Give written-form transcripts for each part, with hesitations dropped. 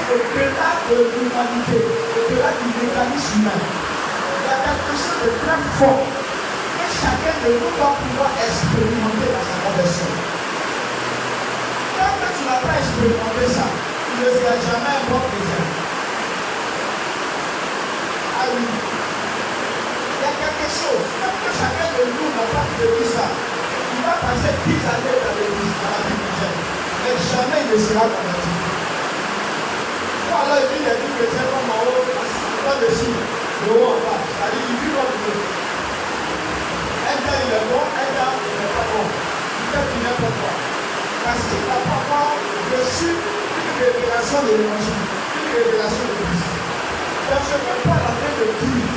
au-delà de l'humanité, au-delà du mécanisme humain. Il y a quelque chose de très fort que chacun de nous doit pouvoir expérimenter dans sa conversion. Tant que tu n'as pas expérimenté ça, tu ne seras jamais un bon chrétien. Ah oui. Il y a quelque chose, même que chacun de nous n'a pas vécu ça. Il va passer 10 années dans l'église, dans la vie chrétienne, mais jamais il ne sera converti. Moi, alors, il dit des vies chrétiens comme en haut, pas de signe, de haut en bas. C'est-à-dire, il vit comme Dieu. Un temps, il est bon, un temps, il n'est pas bon. Il fait du n'importe quoi. Parce qu'il n'a pas encore reçu une révélation de l'évangile, une révélation de Christ. Donc, je ne peux pas la faire de dire.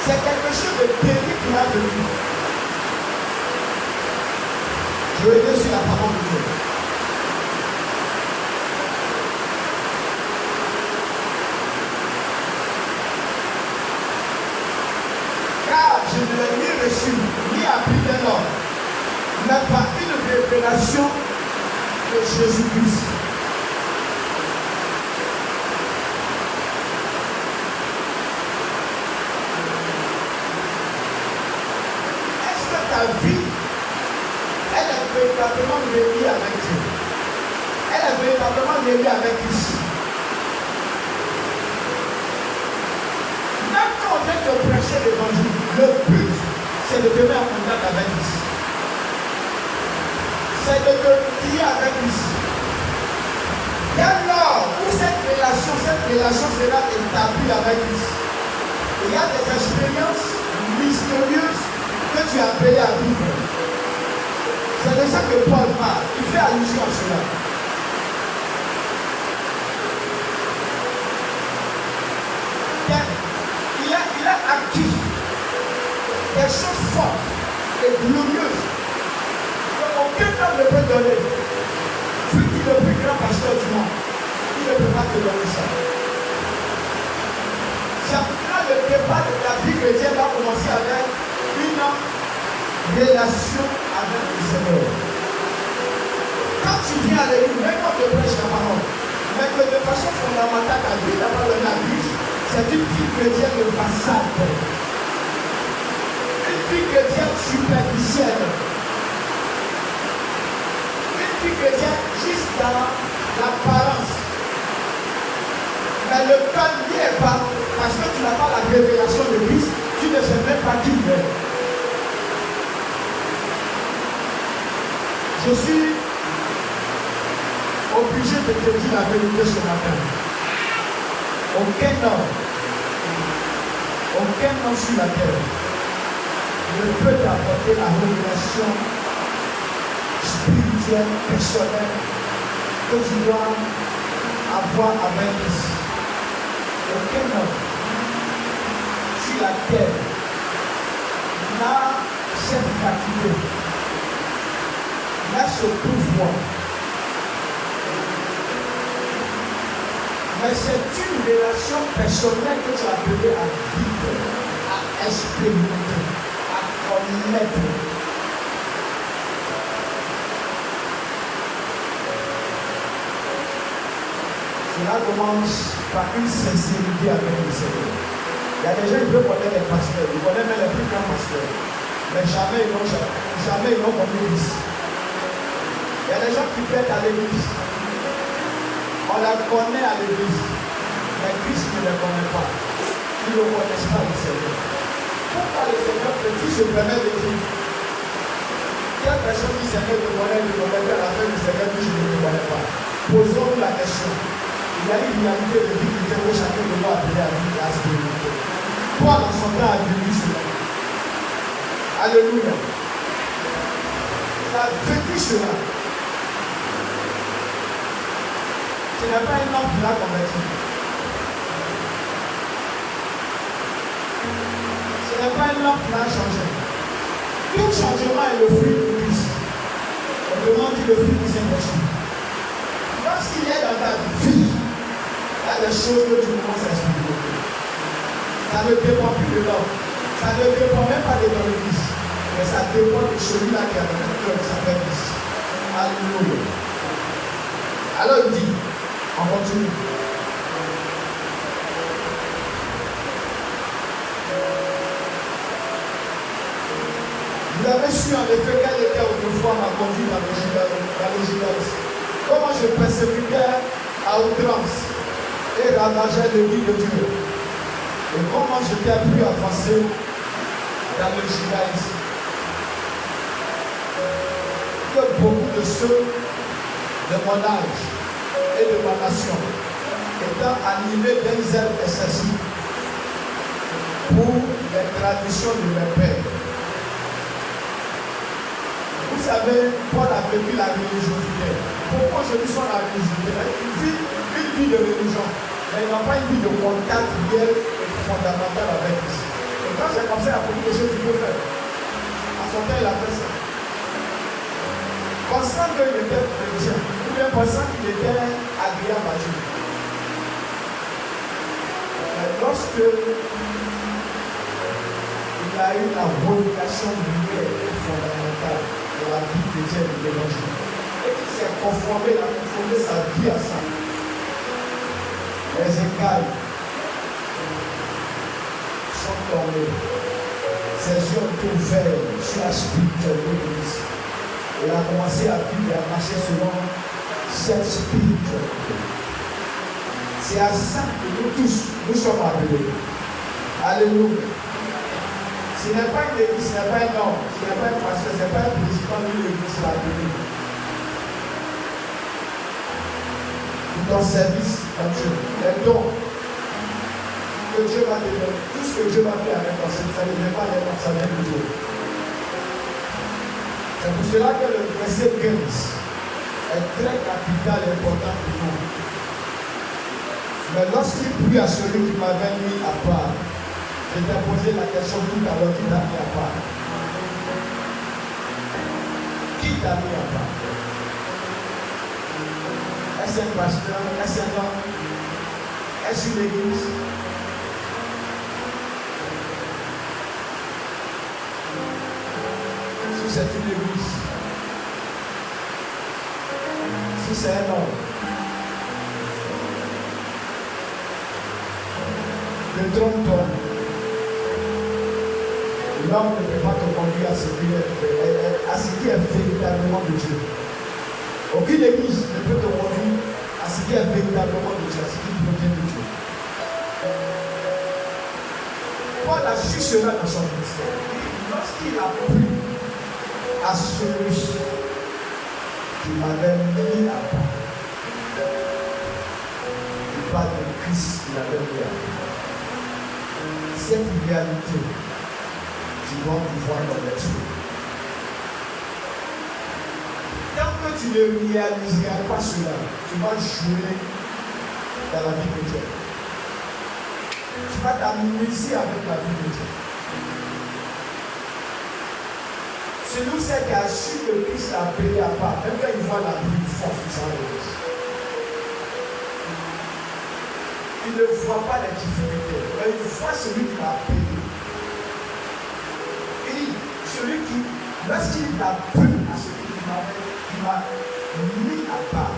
C'est quelque chose de terrible qu'il a vécu. Je vais dire sur la parole de Dieu. Car je ne l'ai ni reçu, ni appris d'un homme, mais par une révélation de Jésus-Christ. Est-ce que ta vie, elle est véritablement reliée avec Dieu? Elle est véritablement reliée avec Christ. Même quand on vient de prêcher l'évangile, le but, c'est de te mettre en contact avec Christ. C'est de te lier avec Christ. Dès lors où cette relation sera établie avec Christ, il y a des expériences mystérieuses que tu as appelées à vivre. C'est de ça que Paul parle. Il fait allusion à cela. Il a acquis des choses fortes et glorieuses qu'aucun homme ne peut donner. Vu qu'il est le plus grand pasteur du monde, il ne peut pas te donner ça. C'est pourquoi le départ de la vie chrétienne va commencer avec une relation avec le Seigneur. Quand tu viens à l'église, même quand tu prêches la parole, mais que de façon fondamentale, ta vie d'abord de la vie, c'est une vie chrétienne de façade. Une vie chrétienne superficielle. Une vie chrétienne juste dans l'apparence. Mais le cœur n'y est pas, parce que tu n'as pas la révélation de Christ, tu ne sais même pas qui il est. Je suis obligé de te dire la vérité ce matin. Aucun homme sur la terre ne peut t'apporter la révélation spirituelle, personnelle que tu dois avoir avec Christ. Aucun homme sur la terre n'a cette faculté, n'a ce pouvoir. Mais c'est une relation personnelle que tu as appelé à vivre, à expérimenter, à connaître. Cela commence par une sincérité avec le Seigneur. Il y a des gens qui veulent connaître les pasteurs, ils connaissent même les plus grands pasteurs, mais jamais ils n'ont connu Christ. Il y a des gens qui viennent à l'église. On la connaît à l'église, mais Christ ne la connaît pas. Ils ne connaissent pas le Seigneur. Pourquoi le Seigneur peut-il se permettre de dire quelle personne dit Seigneur te connaît, à la fin du Seigneur dit je ne te connais pas? Posons-nous la question. Il y a une réalité de vie que chacun de nous a appelé à vivre à expérimenter. Toi, dans son temps, a vécu cela. Alléluia. Il a vécu cela. Ce n'est pas un homme qui l'a converti. Ce n'est pas un homme qui l'a changé. Tout changement est le fruit du Christ. Autrement dit, le fruit du Saint-Esprit. Lorsqu'il est dans ta vie, il y a des choses que tu commences à expérimenter. Ça ne dépend plus de l'homme. Ça ne dépend même pas de ton église. Mais ça dépend de celui-là qui a dans ton cœur qui s'appelle Christ. Alléluia. Alors il dit, On continue. Vous avez su en effet quelle était autrefois ma conduite dans le judaïsme. Comment je persécutais à outrance et ravageais le lit de Dieu. Et comment j'étais plus avancé dans le judaïsme. Que beaucoup de ceux de mon âge et de ma nation étant animés d'un zèle excessif pour les traditions de mes pères. Vous savez, Paul a vécu la religiosité. Pourquoi je dis sur la religiosité? Une vie de religion, mais il n'a pas une vie de contact réel et fondamental avec Christ. Et quand c'est comme ça, il y a beaucoup de choses qu'il peut faire. À son temps, il a fait ça. Pensant qu'il était chrétien, ou bien pensant qu'il était agréable à Dieu. Mais lorsque il a eu la révélation réelle et fondamentale de la vie chrétienne de l'évangile, et qu'il s'est conformé, il a conformé sa vie à ça, les écailles sont tombées. Ses yeux ont été ouverts sur la spiritualité de Christ. Il a commencé à vivre et à marcher selon cette spiritualité. C'est à ça que nous tous, nous sommes appelés. Alléluia. Ce n'est pas une église, ce n'est pas un homme, ce n'est pas un pasteur, ce n'est pas un président de l'église qui l'a appelé. Pour ton service à Dieu, les dons que Dieu va te donner, tout ce que Dieu va faire avec toi, ça ne vient pas aller comme ça, vient de Dieu. C'est pour cela que le verset 15 est très capital et important pour nous. Mais lorsqu'il prie à celui qui m'avait mis à part, je t'ai posé la question tout à l'heure, qui t'a mis à part? Qui t'a mis à part? Est-ce un pasteur? Est-ce un homme? Est-ce une église? Si c'est une église, si c'est un homme, ne trompe-toi. L'homme ne peut pas te conduire à ce qui est véritablement de Dieu. Aucune église ne peut te conduire à ce qui est véritablement de Dieu, à ce qui provient de Dieu. Paul a su cela dans son ministère. Lorsqu'il a pris à celui qui m'avait mis à part, il parle de Christ qui l'avait mis à part. Cette réalité, tu dois pouvoir dans l'esprit. Tant que tu ne réaliseras pas cela, tu vas jouer dans la vie de Dieu. Tu vas t'amuser avec la vie de Dieu. Celui qui a su que Christ l'a payé à part, même quand il voit la vie forte, il s'en reste. Il ne voit pas les difficultés, mais il voit celui qui l'a payé. Et celui qui, lorsqu'il a pris à celui qui m'a mis à part,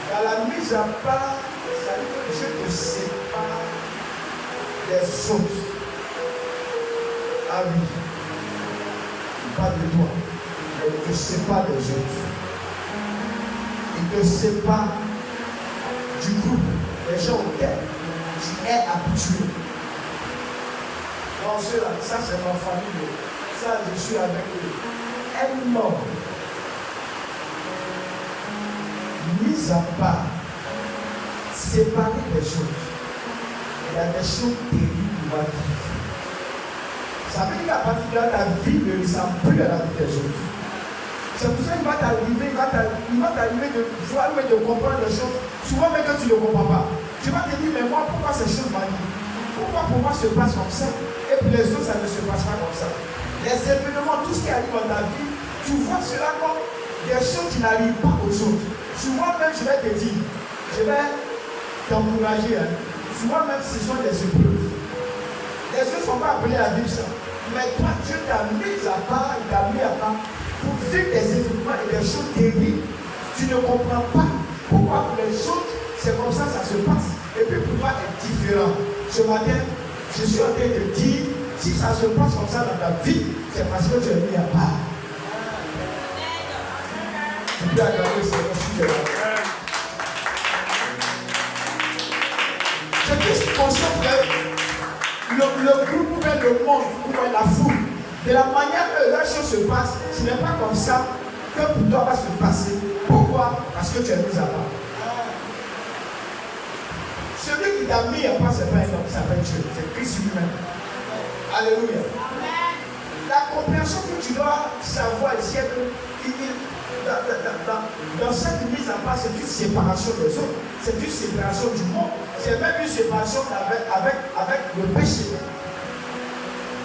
dans la mise à part, ça veut dire que je te sépare des autres. Ah oui. Pas de toi, mais il te sépare des autres. Il te sépare du groupe, des gens auxquels tu es habitué. Non, ça c'est ma famille, ça je suis avec eux. Un homme mis à part, séparé des autres, il y a des choses terribles qui vont vivre. Ça veut dire qu'à partir de là, ta vie ne ressemble plus à la vie des autres. C'est pour ça qu'il va t'arriver, il va t'arriver de voir et de comprendre les choses. Souvent même que tu ne comprends pas. Tu vas te dire, mais moi, pourquoi ces choses m'arrivent? Pourquoi pour moi se passe comme ça? Et pour les autres, ça ne se passe pas comme ça. Les événements, tout ce qui arrive dans ta vie, tu vois cela comme des choses qui n'arrivent pas aux autres. Souvent même, je vais te dire, je vais t'encourager. Souvent même, ce sont des épreuves. Les autres ne sont pas appelés à vivre ça. Mais toi, Dieu t'a mis à part, il t'a mis à part pour vivre des événements et des choses terribles. Tu ne comprends pas. pourquoi pour les autres, c'est comme ça se passe. Et puis pour toi, c'est différent. Ce matin, je suis en train de dire, si ça se passe comme ça dans ta vie, c'est parce que tu es mis à part. Tu peux accorder ce reçu. Je suis conscient que le groupe ou bien le monde ou bien la foule, de la manière que la chose se passe, ce n'est pas comme ça que pour toi va se passer. Pourquoi? Parce que tu es mis à part. Celui qui t'a mis à part, ce n'est pas un homme, ça s'appelle Dieu, c'est Christ lui-même. Alléluia. La compréhension que tu dois savoir ici est que dans cette mise à part, c'est une séparation des autres, c'est une séparation du monde, c'est même une séparation avec le péché.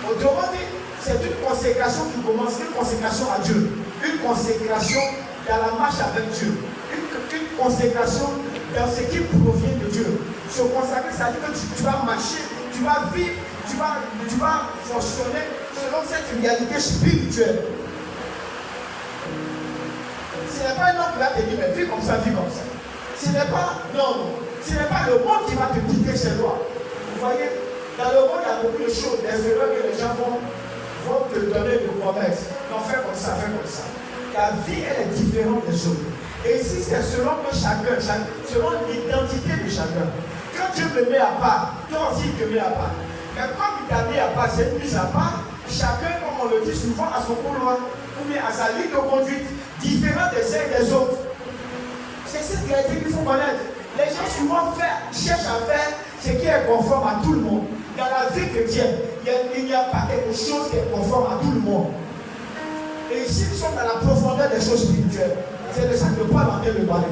Autrement dit, c'est une consécration qui commence, une consécration à Dieu, une consécration dans la marche avec Dieu, une consécration dans ce qui provient de Dieu. Se consacrer, ça veut dire que tu vas marcher, tu vas vivre, tu vas fonctionner selon cette réalité spirituelle. Ce n'est pas un homme qui va te dire, mais vis comme ça, vis comme ça. Ce n'est pas, non, ce n'est pas le monde qui va te dicter ses lois. Vous voyez, dans le monde, il y a beaucoup de choses, des erreurs que les gens vont te donner de promesses. Non, fais comme ça, fais comme ça. Ta vie, elle est différente des autres. Et ici, c'est selon que chacun, selon l'identité de chacun. Quand Dieu me met à part, toi aussi tu te mets à part. Mais comme il t'a mis à part, c'est une mise à part, chacun, comme on le dit souvent, à son couloir, ou bien à sa ligne de conduite, différent des uns et des autres. C'est cette réalité qu'il faut connaître. Les gens souvent cherchent à faire ce qui est conforme à tout le monde. Dans la vie chrétienne, il n'y a pas quelque chose qui est conforme à tout le monde. Et ici, nous sommes dans la profondeur des choses spirituelles. C'est de ça que Paul est en train de parler.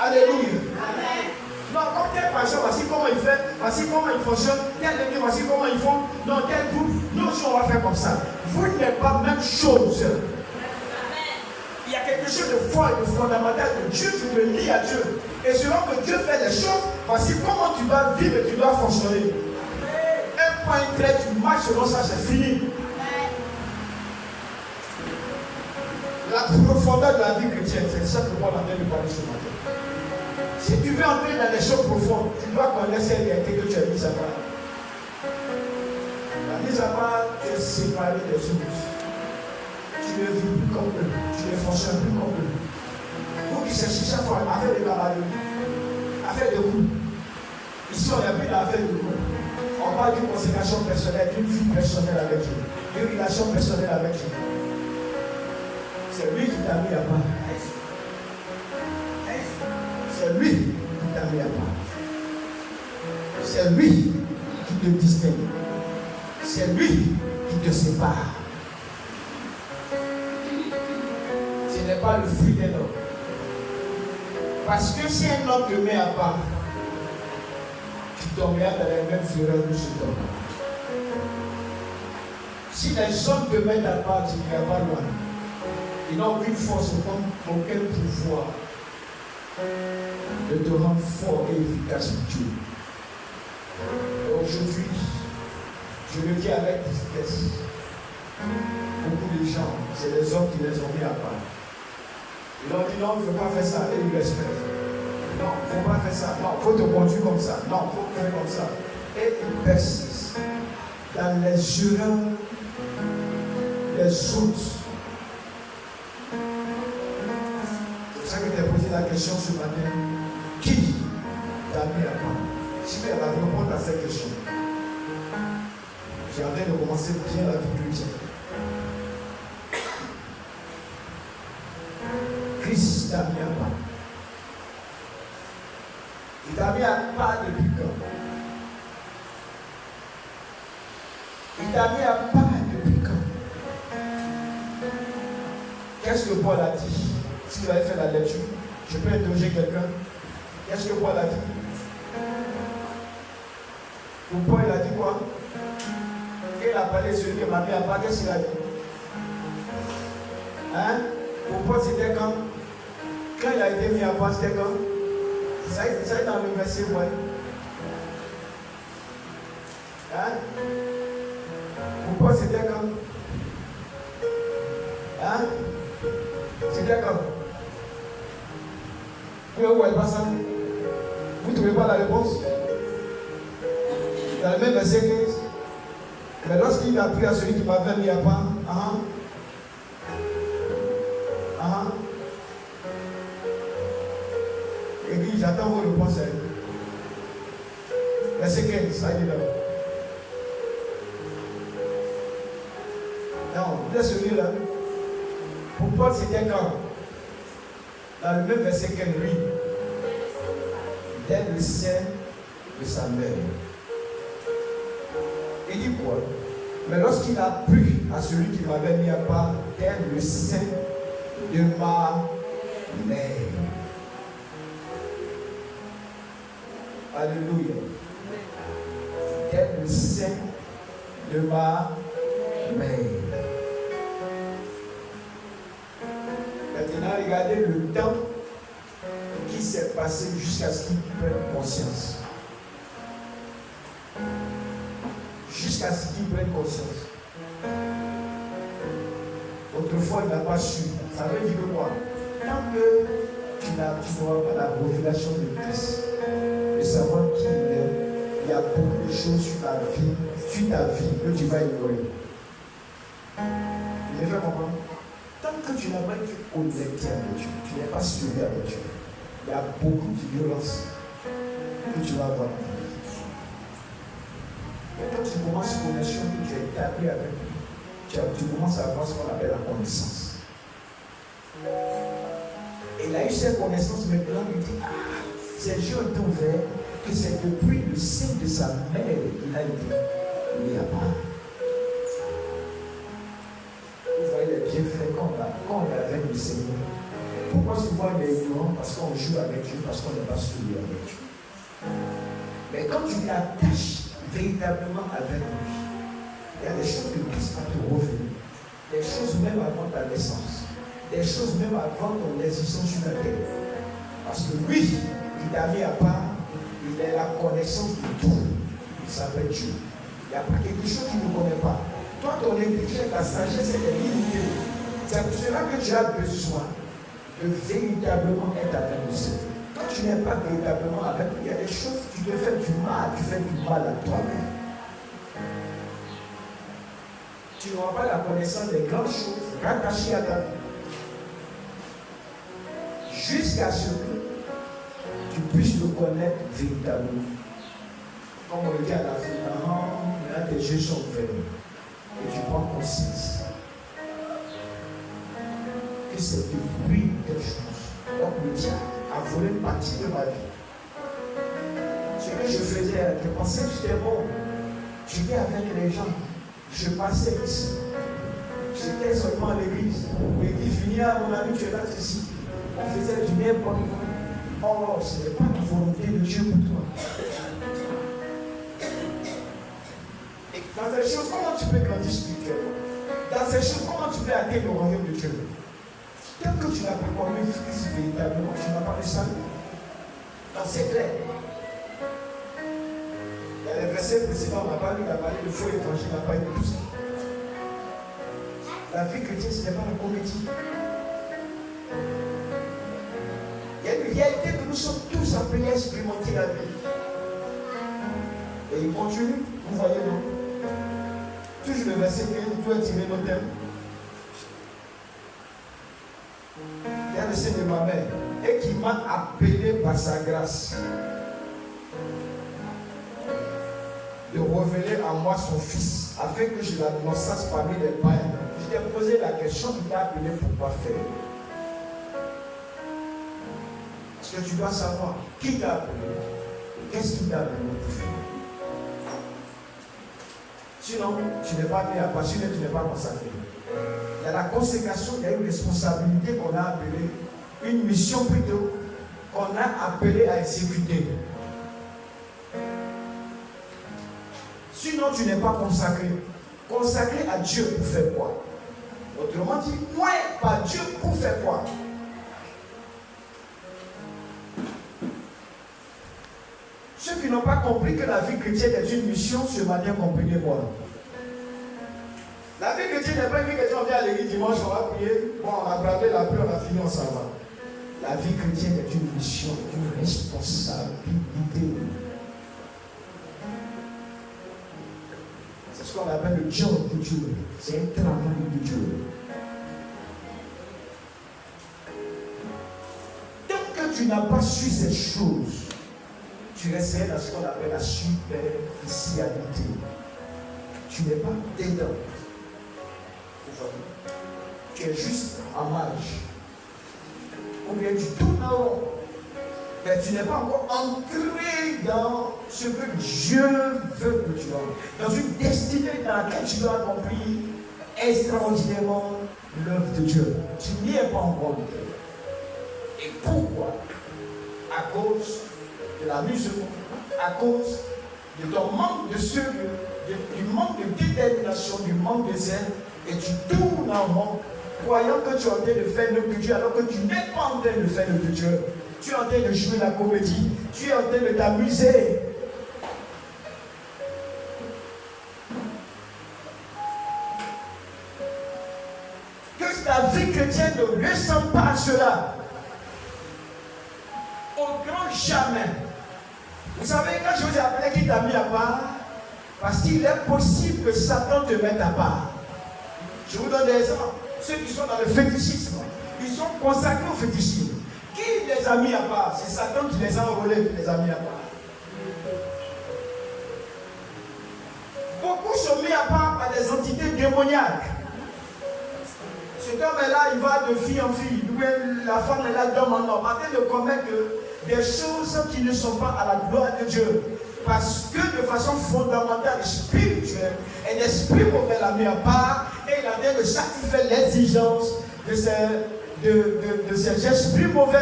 Alléluia. Amen. Non, comme tel patient, voici comment il fait, voici comment il fonctionne, tel église, voici comment ils font, non, tel groupe, nous aussi on va faire comme ça. Vous n'êtes pas la même chose. Il y a quelque chose de fort et de fondamental que Dieu, tu te lis à Dieu. Et selon que Dieu fait les choses, voici comment tu dois vivre et tu dois fonctionner. Un point clair, tu marches selon ça, c'est fini. La profondeur de la vie chrétienne, c'est ça que Paul a envie de parler ce matin. Si tu veux entrer dans les choses profondes, tu dois connaître cette réalité que tu as mise à part. La mise à part, tu es séparé des autres. Tu ne vis plus comme eux, tu ne fonctionnes plus comme eux. Vous qui cherchez chaque fois à faire des camarades, à faire des coups. Ici, on n'a plus d'affaires de coups. On parle d'une consécration personnelle, d'une vie personnelle avec Dieu, d'une relation personnelle avec Dieu. C'est lui qui t'a mis à part. C'est lui qui t'a mis à part. C'est lui qui te distingue. C'est lui qui te sépare. Ce n'est pas le fruit d'un homme. Parce que si un homme te met à part, tu tomberas dans les mêmes erreurs que cet homme. Si les hommes te mettent à part, tu n'iras pas loin. Ils n'ont aucune force, aucun pouvoir de te rendre fort et efficace pour Dieu. Aujourd'hui, je le dis avec tristesse. Beaucoup de gens, c'est les hommes qui les ont mis à part. Ils ont dit non, il ne faut pas faire ça, et ils respectent. Non, il ne faut pas faire ça. Non, il faut te conduire comme ça. Non, il faut faire comme ça. Et ils persistent dans les erreurs des autres. C'est ça que tu as posé la question ce matin. Qui t'a mis à part? Si tu as la réponse à cette question, j'ai en train de commencer bien la vie chrétienne. Christ t'a mis à part. Il t'a mis à part depuis quand? Il t'a mis à part depuis quand? Qu'est-ce que Paul a dit? Si vous avez fait la lecture, je peux interroger quelqu'un. Qu'est-ce que Paul a dit? Pour Paul, il a dit quoi? Il a parlé de celui qui m'a mis à part. Qu'est-ce qu'il a dit? Hein? Pour Paul, c'était quand? Quand il a été mis à part, c'était quand? Ça est dans le verset, ouais. Hein? Pour Paul, c'était quand? Hein? C'était quand? Vous ne voyez pas ça? Vous ne trouvez pas la réponse? Dans le même verset 15. Mais lorsqu'il a pris à celui qui m'avait mis à part, et dit, j'attends vos réponses. Verset 15, ça dit là. Non, vous êtes celui-là. Pour Paul, c'était quand? Dans le même verset 15, lui. Dès le sein de sa mère. Il dit quoi? Mais lorsqu'il a plu à celui qui m'avait mis à part, dès le sein de ma mère. Alléluia. Dès le sein de ma mère. Maintenant, regardez le temps qui s'est passé jusqu'à ce qu'il prenne conscience. Jusqu'à ce qu'il prenne conscience. Autrefois, il n'a pas su. Ça veut dire quoi? Tant que tu n'auras pas la révélation de Christ, de savoir qui il est, il y a beaucoup de choses sur ta vie que tu vas ignorer. Vous me faites comprendre? Tant que tu n'as pas été connecté avec Dieu, tu n'es pas suivi avec Dieu, il y a beaucoup de violence que tu vas avoir. Quand tu commences une connexion que tu as établie avec lui, tu commences à avoir ce qu'on appelle la connaissance. Et il a eu cette connaissance, maintenant il dit, ses yeux ont été ouverts, que c'est depuis le sein de sa mère qu'il a été mis à part. Vous voyez les bienfaits quand on est avec le Seigneur. Pourquoi souvent on est ignorant? Parce qu'on joue avec Dieu, parce qu'on n'est pas suivi avec Dieu. Mais quand tu t'attaches véritablement avec lui, il y a des choses que Christ va te revenir. Des choses même avant ta naissance. Des choses même avant ton existence sur la terre. Parce que lui, il t'a mis à part, il a la connaissance de tout. Il s'appelle Dieu. Il n'y a pas quelque chose qu'il ne connaît pas. Toi, ton intelligence, ta sagesse est limitée. C'est pour cela que tu as besoin de véritablement être avec le Seigneur. Quand tu n'es pas véritablement avec lui, il y a des choses, tu te fais du mal, tu fais du mal à toi-même. Tu n'auras pas la connaissance des grandes choses rattachées à ta vie. Jusqu'à ce que tu puisses le connaître véritablement. Comme on le dit à la fin, là tes yeux sont ouverts. Et tu prends conscience que c'est depuis quelque chose. Donc le diable a volé une partie de ma vie. Ce que je faisais, je pensais que j'étais bon. J'étais avec les gens. Je passais ici. J'étais seulement à l'église. L'église finie, mon ami, tu es là, ici. On faisait du bien pour nous. Oh, ce n'est pas la volonté de Dieu pour toi. Et dans ces choses, comment tu peux grandir spirituellement? Dans ces choses, comment tu peux atteindre le royaume de Dieu? Tant que tu n'as pas connu Christ véritablement, tu n'as pas le salut. Donc c'est clair. Il y a les versets précédents, on n'a pas lu, il a parlé de faux évangile, il n'a pas eu tout ça. La vie chrétienne, ce n'est pas la comédie. Il y a une réalité que nous sommes tous appelés à expérimenter la vie. Et il continue, vous voyez donc. Toujours le verset 15, tu dois tirer nos thèmes. Il y a le sein de ma mère et qui m'a appelé par sa grâce de révéler à moi son fils afin que je l'annonçasse parmi les païens. Je t'ai posé la question, tu t'as appelé pour quoi faire? Parce que tu dois savoir qui t'a appelé, qu'est-ce qu'il t'a appelé pour faire. Sinon, tu n'es pas né à passionner, tu n'es pas consacré. Il y a la consécration, il y a une responsabilité qu'on a appelée, une mission plutôt, qu'on a appelée à exécuter. Sinon, tu n'es pas consacré. Consacré à Dieu pour faire quoi? Autrement dit, moi, par Dieu pour faire quoi? Ceux qui n'ont pas compris que la vie chrétienne est une mission, ce matin, comprenez-moi. La vie chrétienne n'est pas une vie chrétienne, on vient à l'église dimanche, on va prier, bon, on a bravé la pluie, on a fini, on s'en va. La vie chrétienne est une mission, une responsabilité. C'est ce qu'on appelle le job de Dieu. C'est un travail de Dieu. Tant que tu n'as pas su ces choses, tu restes dans ce qu'on appelle la superficialité. Tu n'es pas dedans. Tu es juste en marge. Ou bien tu tournes en rond. Mais tu n'es pas encore entré dans ce que Dieu veut que tu aies. Dans une destinée dans laquelle tu dois accomplir extraordinairement l'œuvre de Dieu. Tu n'y es pas encore entré. Et pourquoi? À cause de la musulmane, à cause de ton manque de sérieux, du manque de détermination, du manque de zèle, et tu tournes en rond, croyant que tu es en train de faire l'œuvre de Dieu, alors que tu n'es pas en train de faire l'œuvre de Dieu. Tu es en train de jouer la comédie, tu es en train de t'amuser. Que ta vie chrétienne ne ressemble pas à cela. Au grand jamais. Vous savez, quand je vous ai appelé qui t'a mis à part, parce qu'il est possible que Satan te mette à part. Je vous donne des exemples. Ceux qui sont dans le fétichisme, ils sont consacrés au fétichisme. Qui les a mis à part? C'est Satan qui les a enrôlés, qui les a mis à part. Beaucoup sont mis à part par des entités démoniaques. Cet homme est là, il va de fille en fille. La femme est là d'homme en homme, en train de commettre des choses qui ne sont pas à la gloire de Dieu. Parce que de façon fondamentale et spirituelle, un esprit mauvais l'a mis à part et il a en train de satisfaire l'exigence de ces esprits mauvais.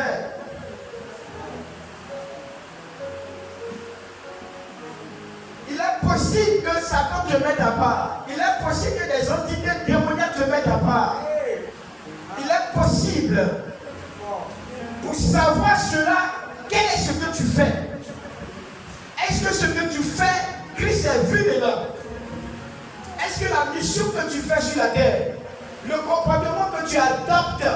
Il est possible que Satan te mette à part. Il est possible que des entités démoniaques te mettent à part. Il est possible. Pour savoir cela, quel est ce que tu fais? Est-ce que ce que tu fais, Christ est vu dedans? Est-ce que la mission que tu fais sur la terre, le comportement que tu adoptes,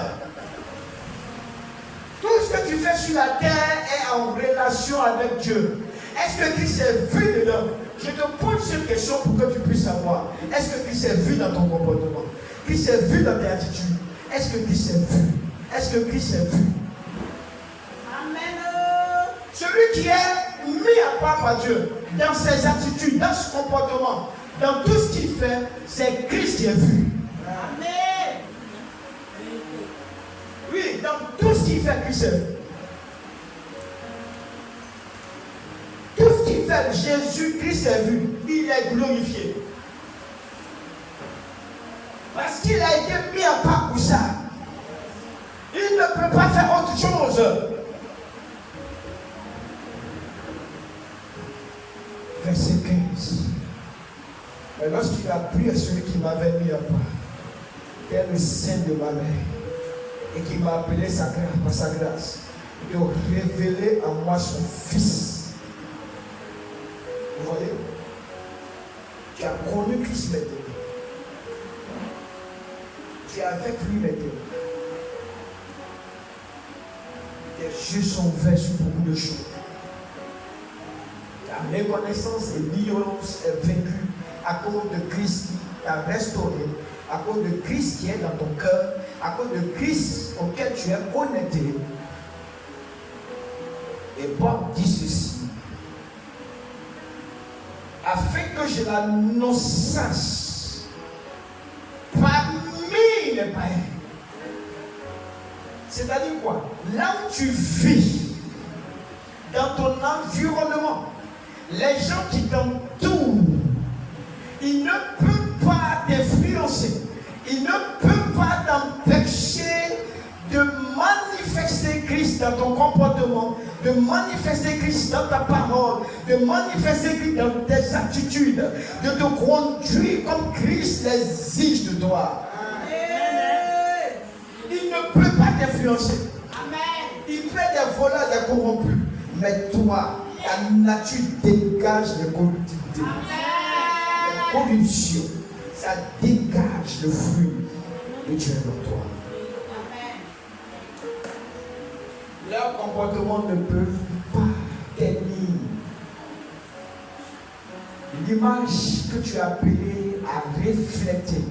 tout ce que tu fais sur la terre est en relation avec Dieu? Est-ce que Christ est vu dedans? Je te pose cette question pour que tu puisses savoir. Est-ce que Christ est vu dans ton comportement? Christ est vu dans tes attitudes? Est-ce que Christ est vu? Est-ce que Christ est vu? Amen. Celui qui est mis à part par Dieu, dans ses attitudes, dans son comportement, dans tout ce qu'il fait, c'est Christ qui est vu. Amen. Oui, dans tout ce qu'il fait, Christ est vu. Tout ce qu'il fait, Jésus-Christ est vu. Il est glorifié. Parce qu'il a été mis à part pour ça. Il ne peut pas faire autre chose. Verset 15. Mais lorsqu'il a pris à celui qui m'avait mis à part, tel le sein de ma mère, et qui m'a appelé par sa grâce, de révéler en moi son Fils. Vous voyez? Tu as connu Christ maintenant. Tu es avec lui maintenant. Tes yeux sont ouverts sur beaucoup de choses. Ta méconnaissance et l'ignorance est vaincue à cause de Christ qui t'a restauré, à cause de Christ qui est dans ton cœur, à cause de Christ auquel tu es connecté. Et Bob dit ceci: afin que je l'annonçasse parmi les païens. C'est-à-dire quoi? Là où tu vis, dans ton environnement, les gens qui t'entourent, ils ne peuvent pas t'influencer, ils ne peuvent pas t'empêcher de manifester Christ dans ton comportement, de manifester Christ dans ta parole, de manifester Christ dans tes attitudes, de te conduire comme Christ l'exige de toi. Amen. Il ne peut pas t'influencer. Amen. Il fait des voleurs, des corrompus. Mais toi, ta nature dégage les corruptibilités. Les corruptions, ça dégage le fruit de Dieu dans toi. Leur comportement ne peut pas tenir l'image que tu as appelée à refléter,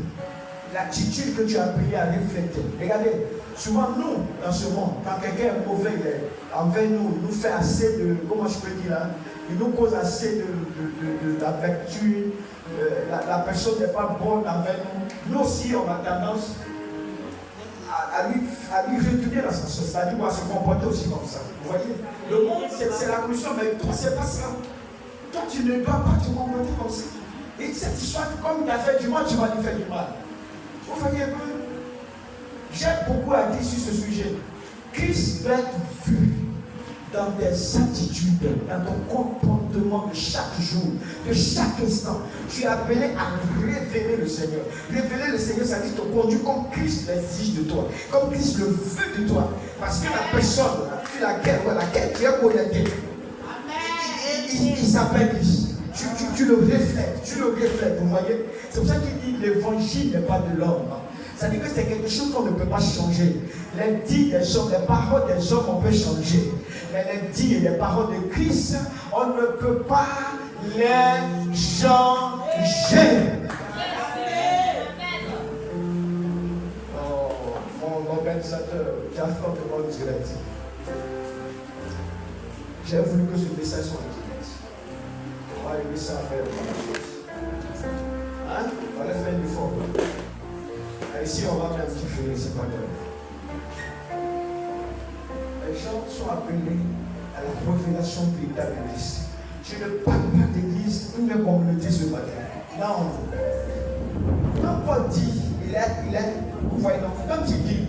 l'attitude que tu as appelée à refléter. Regardez, souvent nous, dans ce monde, quand quelqu'un est mauvais envers nous, il nous fait assez de, comment je peux dire, il nous cause assez de la vertu, la personne n'est pas bonne envers nous. Nous aussi, on a tendance à lui retourner dans sa sauce, c'est-à-dire à se comporter aussi comme ça. Vous voyez, le monde, c'est la caution, mais toi, c'est pas ça. Toi, tu ne dois pas te comporter comme ça. Et cette histoire, comme tu as fait du mal, tu vas lui faire du mal. Vous voyez un peu? J'ai beaucoup à dire sur ce sujet. Christ doit être vu dans tes attitudes, dans ton comportement de chaque jour, de chaque instant. Tu es appelé à révéler le Seigneur. Révéler le Seigneur, ça dit te conduire comme Christ l'exige de toi, comme Christ le veut de toi. Parce que la personne sur laquelle tu es connecté, il s'appelle Christ. Tu le reflètes, vous voyez. C'est pour ça qu'il dit l'évangile n'est pas de l'homme. Ça veut dire que c'est quelque chose qu'on ne peut pas changer. Les dits des hommes, les paroles des hommes, on peut changer. Mais les dits et les paroles de Christ, on ne peut pas les changer. Oh, mon organisateur, j'ai fortement direct. J'ai voulu que ce message soit direct. On va arriver ça à faire la chose. Hein? On va faire une forme. Ici, on va faire un petit feu, c'est pas grave. Les gens sont appelés à la révélation véritable de Christ. Je ne parle pas d'église ou de communauté ce matin. Non. Quand Paul dit, il est, vous voyez, donc, quand il dit,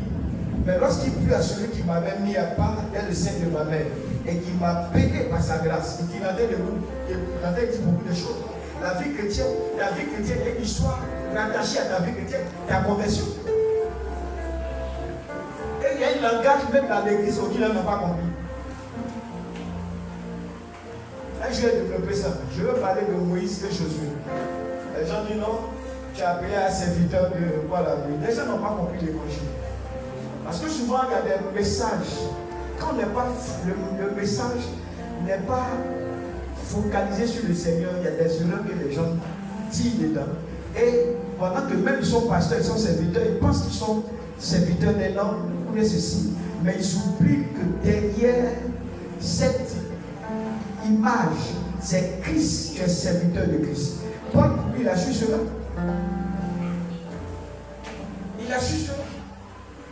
mais lorsqu'il plut à celui qui m'avait mis à part dès le sein de ma mère et qui m'a payé par sa grâce, et qui avait dit beaucoup de choses. La vie chrétienne est une histoire rattachée à ta vie chrétienne, ta conversion. Et il y a un langage même dans l'église où il n'a pas compris. Là, je vais développer ça. Je veux parler de Moïse et Josué. Les gens disent non, tu as appelé un serviteur de quoi la vie. Les gens n'ont pas compris l'évangile. Parce que souvent, il y a des messages. Quand le message n'est pas focalisé sur le Seigneur, il y a des erreurs que les gens disent dedans. Et pendant que même ils sont pasteurs, ils sont serviteurs, ils pensent qu'ils sont serviteurs des hommes ou de ceci. Mais ils oublient que derrière cette image, c'est Christ qui est serviteur de Christ. Paul, il a su cela. Il a su cela.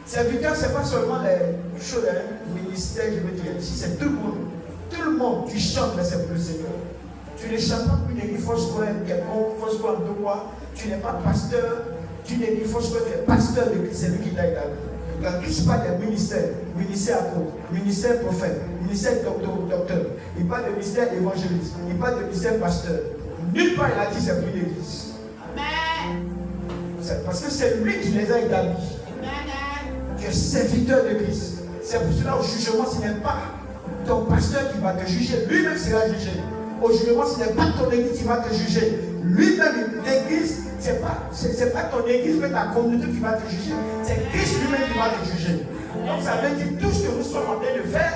Serviteur, ce n'est pas seulement les choses, les ministères, je veux dire, ici, c'est tout le monde. Tout le monde, tu chantes, mais c'est pour le Seigneur. Tu ne chantes pas pour une église fausse quoi, quelconque, fausse quoi, de quoi. Tu n'es pas pasteur, tu n'es ni fausse quoi, tu es pasteur de Christ, c'est lui qui t'a établi. Quand Christ parle des ministères, ministère apôtre, ministère prophète, ministère docteur, il parle de ministère évangéliste, il parle de ministère pasteur. Nulle part il a dit c'est pour l'église. Amen. C'est parce que c'est lui qui les a établis. Tu es serviteur de Christ. C'est pour cela au jugement, ce n'est pas ton pasteur qui va te juger, lui-même sera jugé. Au jugement, ce n'est pas ton église qui va te juger. Lui-même, l'église, ce n'est pas ton église, mais ta communauté qui va te juger. C'est Christ lui-même qui va te juger. Donc ça veut dire tout ce que nous sommes en train de faire,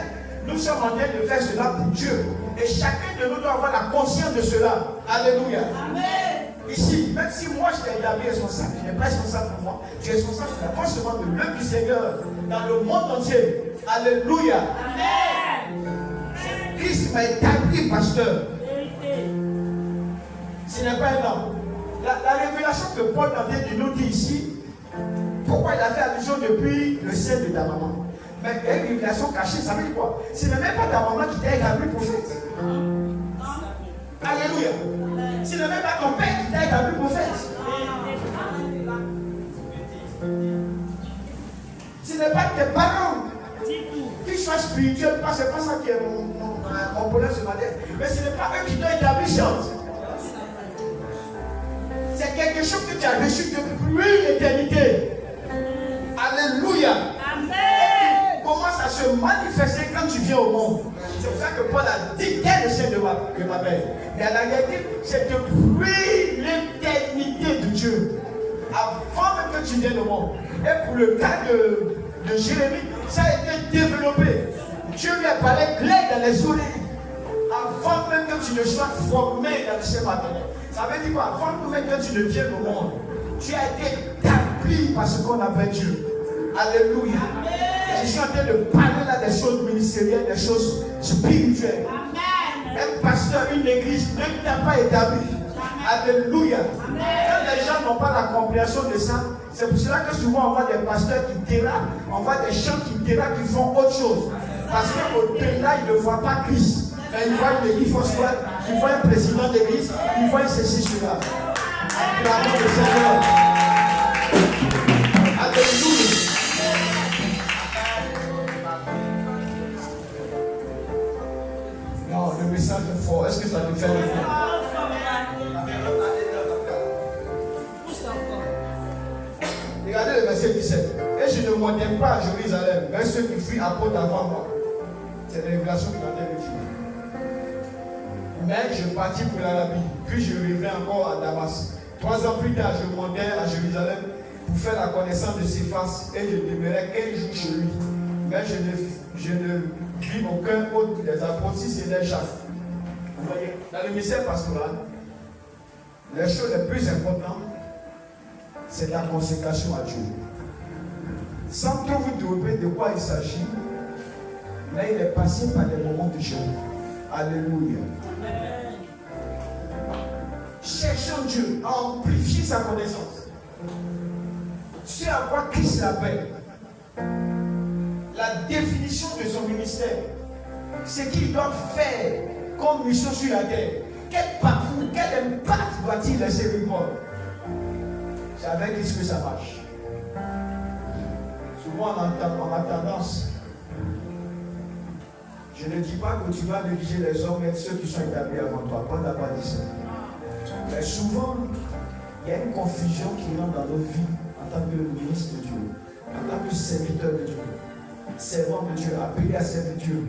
nous sommes en train de faire cela pour Dieu. Et chacun de nous doit avoir la conscience de cela. Alléluia. Amen. Ici, même si moi je t'ai établi responsable, tu n'es pas responsable pour moi, tu es responsable pour l'avancement de l'œuvre du Seigneur dans le monde entier. Alléluia. Amen. Christ m'a établi pasteur. Ce n'est pas un homme. La révélation que Paul nous dit ici, pourquoi il a fait allusion depuis le sein de ta maman. Mais il y a une révélation cachée, ça veut dire quoi? Ce n'est même pas ta maman qui t'a établi prophète. Alléluia. Ce n'est même pas ton père qui t'a établi prophète. Ce n'est pas tes parents qui soient spirituels, ce n'est pas ça qui est mon problème ce matin. Mais ce n'est pas eux qui t'ont établi science. C'est quelque chose que tu as reçu depuis l'éternité. Alléluia. Amen. Commence à se manifester quand tu viens au monde. C'est pour ça que Paul a dit quel est le sein de ma mère. Mais la réalité, c'est depuis l'éternité de Dieu. Avant même que tu viennes au monde. Et pour le cas de Jérémie, ça a été développé. Dieu lui a parlé clair dans les oreilles. Avant même que tu ne sois formé dans le sein maternel. Ça veut dire quoi? Avant même que tu ne viennes au monde, tu as été établi par ce qu'on appelle Dieu. Alléluia. Je suis en train de parler là des choses ministérielles, des choses spirituelles. Amen. Un pasteur, une église ne t'a pas établi. Alléluia. Quand les gens n'ont pas la compréhension de ça, c'est pour cela que souvent on voit des pasteurs qui dérapent, on voit des gens qui dérapent, qui font autre chose. Parce qu'au-delà, ils ne voient pas Christ. Mais ils voient une église François, ils voient un président d'église, ils voient ceci, cela. Acclamons le Seigneur. Alléluia. Non, le message est fort. Est-ce que ça te fait le fort? Regardez le verset 17. Et je ne montais pas à Jérusalem, vers ceux qui fuient apôtres avant moi. C'est la révélation qui m'a été reçue. Mais je partis pour l'Arabie, puis je revenais encore à Damas. 3 ans plus tard, je montais à Jérusalem pour faire la connaissance de Céphas et je demeurai 15 jours chez lui. Mais je ne vis aucun autre des apôtres si c'est des chasses. Vous voyez, dans le ministère pastoral, les choses les plus importantes, c'est la consécration à Dieu. Sans trop vous développer de quoi il s'agit, mais il est passé par des moments de jeûne. Alléluia. Cherchons Dieu à amplifier sa connaissance. C'est à quoi Christ l'appelle. La définition de son ministère. Ce qu'il doit faire comme mission sur la terre. Quel parcours, quel impact doit-il laisser le monde? C'est avec Christ que ça marche. Souvent on a tendance. Je ne dis pas que tu vas négliger les hommes et ceux qui sont établis avant toi. Paul n'a pas dit ça. Mais souvent, il y a une confusion qui rentre dans nos vies en tant que ministre de Dieu, en tant que serviteur de Dieu, servant de Dieu, appelé à servir Dieu.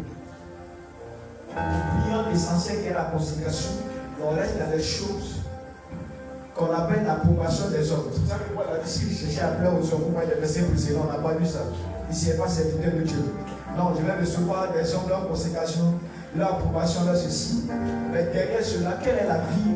Oubliant l'essentiel qui est la consécration, on reste dans les choses qu'on appelle l'approbation des hommes. C'est pour ça que Paul a dit si je cherchais à plaire aux hommes, pourquoi les versets précédents, on n'a pas lu ça. Ici, il n'est pas serviteur de Dieu. Non, je vais recevoir des hommes, leur consécration, leur approbation, leur ceci. Mais derrière cela, quelle est la vie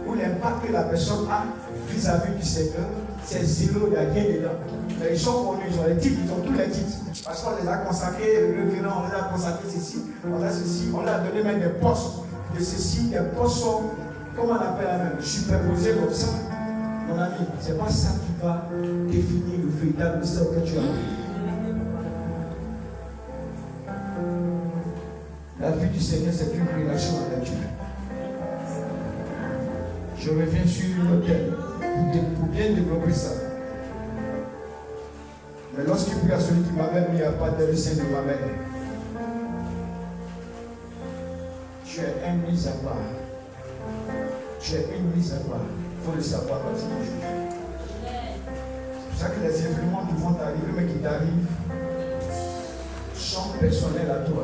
ou l'impact que la personne a vis-à-vis du Seigneur? C'est zéro, il n'y a rien dedans. Mais ils sont connus, ils ont les titres, ils ont tous les titres. Parce qu'on les a consacrés, le révérend, on les a consacrés ceci, on a ceci, on leur a donné même des postes de ceci, des postes sont, comment on appelle la même, superposés comme ça. Mon ami, ce n'est pas ça qui va définir le véritable mystère que tu as. La vie du Seigneur, c'est une relation avec Dieu. Je reviens sur une thème pour bien développer ça. Mais lorsqu'il prie à celui qui m'avait mis à part de le sein de ma mère, tu es un mis à part. Tu es une mise à part. Il faut le savoir parce que c'est pour ça que les événements qui vont t'arriver, mais qui t'arrivent, sont personnels à toi.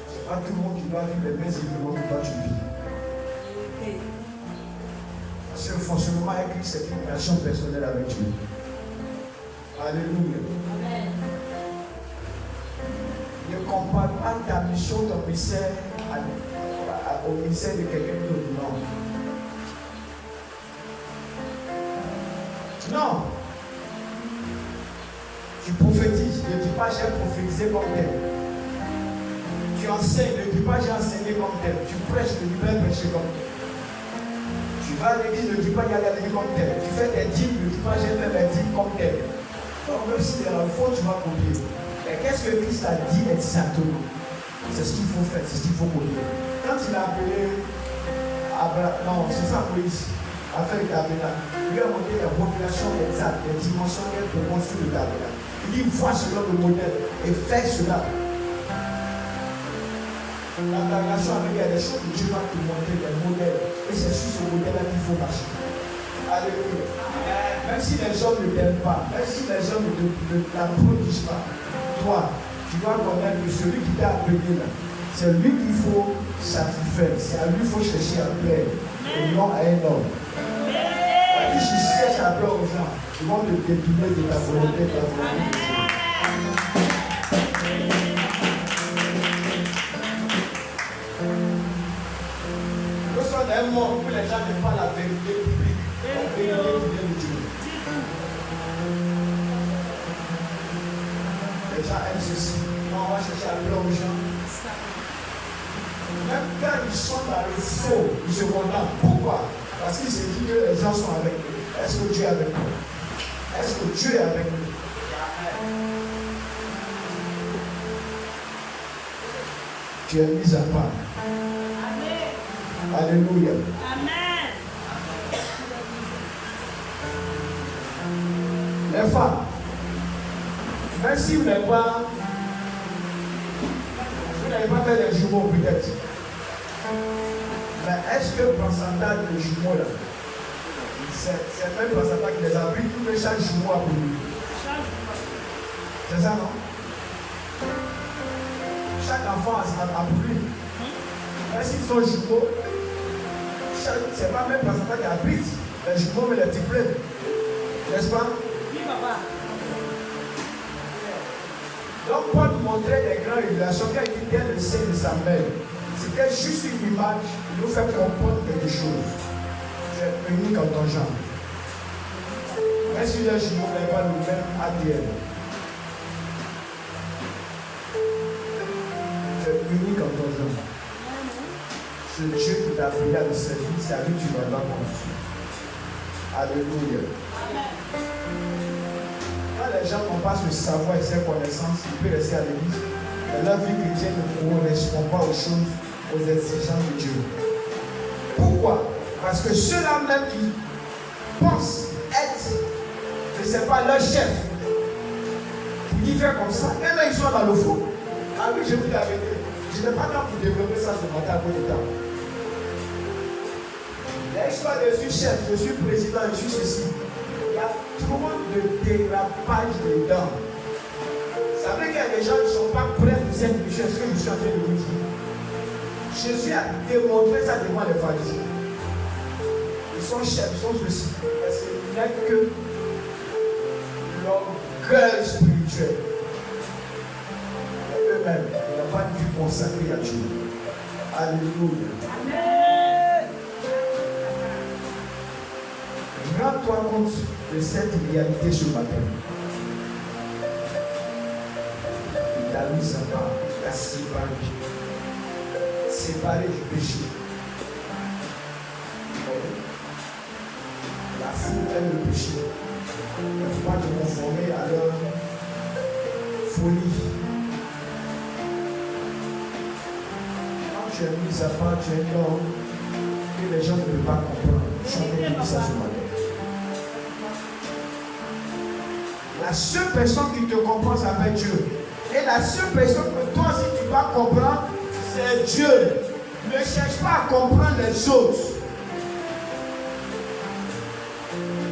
C'est pas tout le monde qui doit vivre les mêmes événements que toi tu vis. Parce que le fonctionnement avec Christ, c'est une relation personnelle avec Dieu. Alléluia. Amen. Ne compare pas ta mission, ton ministère au ministère de quelqu'un d'autre. Non. Non. Tu prophétises, ne dis pas j'ai prophétisé comme tel. Tu enseignes, ne dis pas j'ai enseigné comme tel. Tu prêches, ne dis pas prêcher comme tel. Tu vas à l'église, ne dis pas j'ai allé comme tel. Tu fais des dîmes, ne dis pas j'ai fait des dîmes comme tel. Donc même si c'est la faute, tu vas copier. Mais qu'est-ce que Christ a dit exactement? C'est ce qu'il faut faire, c'est ce qu'il faut copier. Quand il a appelé Abraham, non, c'est ça Moïse, a fait le tabernacle. Il lui a montré les populations exactes, les dimensions pour construire le tabernacle. Il dit, vois cela le modèle et fais cela. La relation avec il y a des choses que Dieu va te montrer, des modèles. Et c'est sur ce modèle-là qu'il faut marcher. Alléluia. Même si les hommes ne t'aiment pas, même si les hommes ne t'applaudissent pas, toi, tu dois connaître que celui qui t'a appelé là, c'est lui qu'il faut satisfaire, c'est à lui qu'il faut chercher à plaire, et non à un homme. Si tu cherches à plaire aux gens, ils vont te détourner de ta volonté, de ta volonté. un monde où les gens n'aiment pas la vérité publique, la vérité qui vient de Dieu. Les gens aiment ceci. On va chercher à plaire aux gens. Même quand ils sont dans le faux, ils se condamnent. Pourquoi? Parce qu'ils se disent que les gens sont avec eux. Est-ce que Dieu est avec nous? Est-ce que Dieu est avec nous? Tu es mis à part. Amen. Alléluia. Amen. Les femmes, même si vous n'avez pas fait des jumeaux peut-être, mais est-ce que le pourcentage de jumeaux là, c'est le même pourcentage qui les a pris, tout le chaque jumeau a pour lui? C'est ça, non? Chaque enfant a pour lui. Même s'ils sont jumeaux, c'est pas le même pourcentage qui habite les jumeaux, mais les triplés. N'est-ce pas? Oui, papa. Donc, Paul montrait des grandes révélations quand il dit le sein de sa mère. C'était juste une image qui nous fait comprendre quelque chose. Tu es unique en ton genre. Même si les jumeaux n'ont pas le même ADN. Tu es unique en ton genre. Ce Dieu qui t'a appelé à le servir, c'est à lui que tu vas pas compte. Alléluia. Quand les gens n'ont pas ce savoir et cette connaissance, ils peuvent rester à l'église. Mais leur vie chrétienne ne correspond pas aux choses, aux exigences de Dieu. Pourquoi? Parce que ceux-là même qui pensent être, je ne sais pas, leur chef, qui fait comme ça, et là ils sont dans le fond. Ah oui, je vous dis la vérité. Je n'ai pas temps pour développer ça ce matin à cause du temps. L'histoire de je suis chef, je suis président, je suis ceci. Il y a trop de dérapage dedans. Ça veut dire qu'il y a des gens qui ne sont pas prêts pour cette mission, ce que je suis en train de vous dire. Jésus a démontré ça devant les pharisiens. Ils sont chefs, ils sont ceci. Parce qu'il n'y a que l'orgueil spirituel. Et eux-mêmes, ils n'ont pas de vie consacrée à Dieu. Alléluia. Amen. Rends-toi compte de cette réalité ce matin. Il t'a mis à part, il t'a séparé du péché. La foule aime le péché. Il ne faut pas te conformer à leur folie. Quand tu es mis à part, tu es un homme que les gens ne peuvent pas comprendre. Je suis en train de dire ça ce matin. La seule personne qui te comprend s'appelle Dieu. Et la seule personne que toi aussi tu vas comprendre, c'est Dieu. Ne cherche pas à comprendre les autres.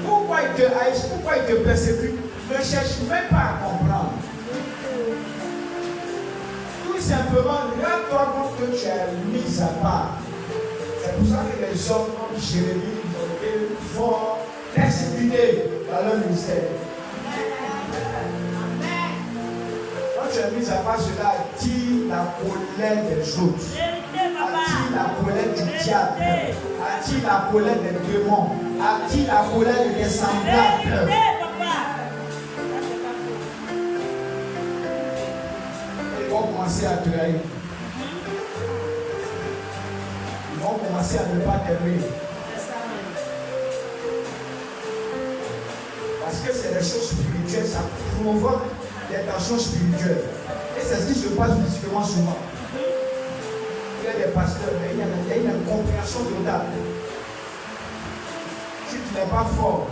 Pourquoi ils te haïssent, pourquoi ils te persécutent? Ne cherche même pas à comprendre. Tout simplement, rends-toi compte que tu es mis à part. C'est pour ça que les hommes comme Jérémie ont été forts, persécutés dans leur ministère. Tu es mis à part, cela attire la colère des autres, attire la colère du diable, attire la colère des démons, attire la colère des semblables. Ils vont commencer à te haïr. Ils vont commencer à ne pas t'aimer. Parce que c'est des choses spirituelles, ça provoque des tensions spirituelles. Et c'est ce qui se passe physiquement souvent. Il y a des pasteurs, mais il y a une incompréhension totale. Si tu n'es pas fort,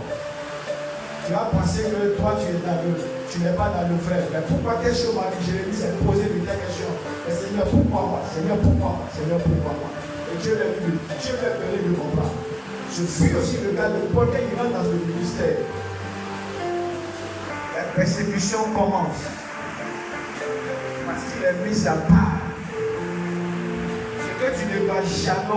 tu vas penser que toi tu n'es pas dans le frère. Mais pourquoi tes choses m'a dit, Jérémie s'est posé de telles questions. Mais Seigneur, pourquoi moi? Seigneur, pourquoi moi? Seigneur, pourquoi moi? Et Dieu l'a dit, Dieu l'a donné de comprendre. Je fus aussi le gars de Paul qui rentre dans le ministère. La persécution commence parce qu'il est mis à part. Ce que tu ne vas jamais